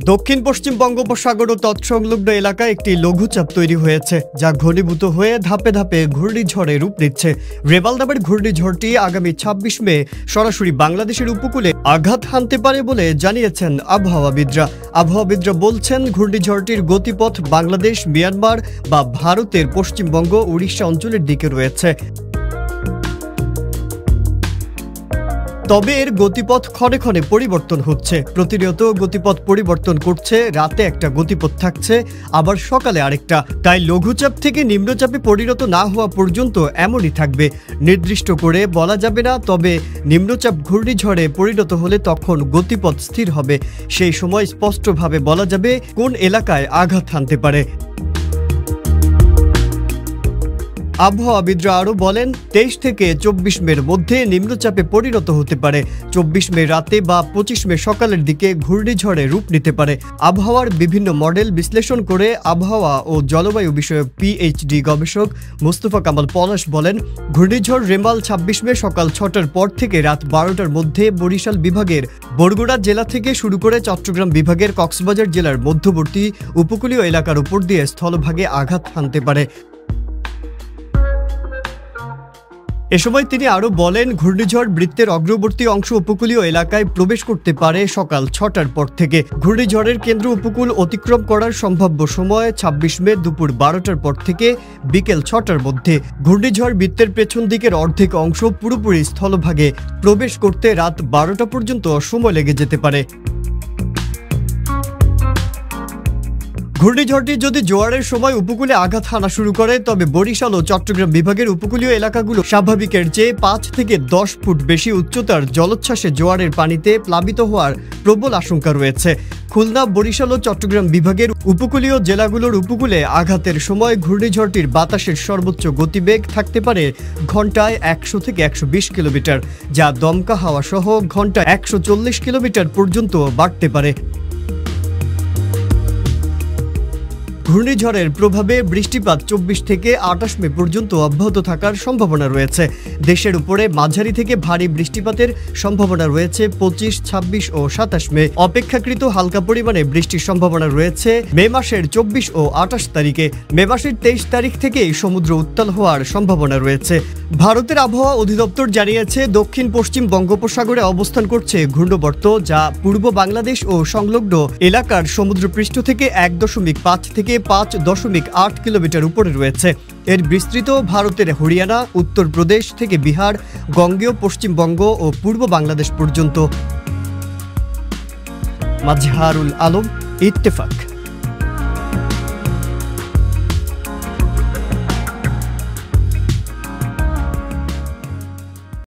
দক্ষিণ পশ্চিম বঙ্গোপসাগর ও তৎসংলগ্ন এলাকায় একটি লঘুচাপ তৈরি হয়েছে, যা ঘনীভূত হয়ে ধাপে ধাপে ঘূর্ণিঝড়ে রূপ নিচ্ছে। রেমাল নামের ঘূর্ণিঝড়টি আগামী ২৬ মে সরাসরি বাংলাদেশের উপকূলে আঘাত হানতে পারে বলে জানিয়েছেন আবহাওয়াবিদরা। আবহাওয়াবিদরা বলছেন, ঘূর্ণিঝড়টির গতিপথ বাংলাদেশ, মিয়ানমার বা ভারতের পশ্চিমবঙ্গ, উড়িষ্যা অঞ্চলের দিকে রয়েছে। তবে এর গতিপথ ক্ষণে ক্ষণে পরিবর্তন হচ্ছে, প্রতিনিয়ত গতিপথ পরিবর্তন করছে। রাতে একটা গতিপথ থাকছে, আবার সকালে আরেকটা। তাই লঘুচাপ থেকে নিম্নচাপে পরিণত না হওয়া পর্যন্ত এমনই থাকবে। নির্দিষ্ট করে বলা যাবে না, তবে নিম্নচাপ ঘূর্ণিঝড়ে পরিণত হলে তখন গতিপথ স্থির হবে। সেই সময় স্পষ্টভাবে বলা যাবে কোন এলাকায় আঘাত হানতে পারে। আবহাওয়াবিদরা আরও বলেন, ২৩ থেকে ২৪ মের মধ্যে নিম্নচাপে পরিণত হতে পারে। ২৪ মে রাতে বা ২৫ মে সকালের দিকে ঘূর্ণিঝড়ে রূপ নিতে পারে। আবহাওয়ার বিভিন্ন মডেল বিশ্লেষণ করে আবহাওয়া ও জলবায়ু বিষয়ক পিএইচডি গবেষক মোস্তফা কামাল পলাশ বলেন, ঘূর্ণিঝড় রেমাল ২৬ মে সকাল ৬টার পর থেকে রাত ১২টার মধ্যে বরিশাল বিভাগের বরগুনা জেলা থেকে শুরু করে চট্টগ্রাম বিভাগের কক্সবাজার জেলার মধ্যবর্তী উপকূলীয় এলাকার উপর দিয়ে স্থলভাগে আঘাত হানতে পারে। এ সময় তিনি আরও বলেন, ঘূর্ণিঝড় বৃত্তের অগ্রবর্তী অংশ উপকূলীয় এলাকায় প্রবেশ করতে পারে সকাল ৬টার পর থেকে। ঘূর্ণিঝড়ের কেন্দ্র উপকূল অতিক্রম করার সম্ভাব্য সময় ২৬ মে দুপুর ১২টার পর থেকে বিকেল ৬টার মধ্যে। ঘূর্ণিঝড় বৃত্তের পেছন দিকের অর্ধেক অংশ পুরোপুরি স্থলভাগে প্রবেশ করতে রাত ১২টা পর্যন্ত সময় লেগে যেতে পারে। ঘূর্ণিঝড়টি যদি জোয়ারের সময় উপকূলে আঘাত হানা শুরু করে, তবে বরিশাল ও চট্টগ্রাম বিভাগের উপকূলীয় এলাকাগুলো স্বাভাবিকের চেয়ে ৫ থেকে ১০ ফুট বেশি উচ্চতার জলোচ্ছ্বাসে জোয়ারের পানিতে প্লাবিত হওয়ার প্রবল আশঙ্কা রয়েছে। খুলনা, বরিশাল ও চট্টগ্রাম বিভাগের উপকূলীয় জেলাগুলোর উপকূলে আঘাতের সময় ঘূর্ণিঝড়টির বাতাসের সর্বোচ্চ গতিবেগ থাকতে পারে ঘন্টায় ১০০ থেকে ১২০ কিলোমিটার, যা দমকা হাওয়া সহ ঘন্টায় ১৪০ কিলোমিটার পর্যন্ত বাড়তে পারে। ঘূর্ণিঝড়ের প্রভাবে বৃষ্টিপাত ২৪ থেকে ২৮ মে পর্যন্ত অব্যাহত থাকার সম্ভাবনা রয়েছে। দেশের উপরে মাঝারি থেকে ভারী বৃষ্টিপাতের সম্ভাবনা রয়েছে ২৫, ২৬ ও ২৭ মে। অপেক্ষাকৃত হালকা পরিমাণে বৃষ্টির সম্ভাবনা রয়েছে মে মাসের ২৪ ও ২৮ তারিখে। মে মাসের ২৩ তারিখ থেকেই সমুদ্র উত্তাল হওয়ার সম্ভাবনা রয়েছে। ভারতের আবহাওয়া অধিদপ্তর জানিয়েছে, দক্ষিণ পশ্চিম বঙ্গোপসাগরে অবস্থান করছে ঘূর্ণবর্ত, যা পূর্ব বাংলাদেশ ও সংলগ্ন এলাকার সমুদ্রপৃষ্ঠ থেকে ১.৫ থেকে ৫.৮ কিলোমিটার উপরে রয়েছে। এর বিস্তৃত ভারতের হরিয়ানা, উত্তরপ্রদেশ থেকে বিহার, বঙ্গীয় পশ্চিমবঙ্গ ও পূর্ব বাংলাদেশ পর্যন্ত। মাজহারুল আলম, ইত্তেফাক।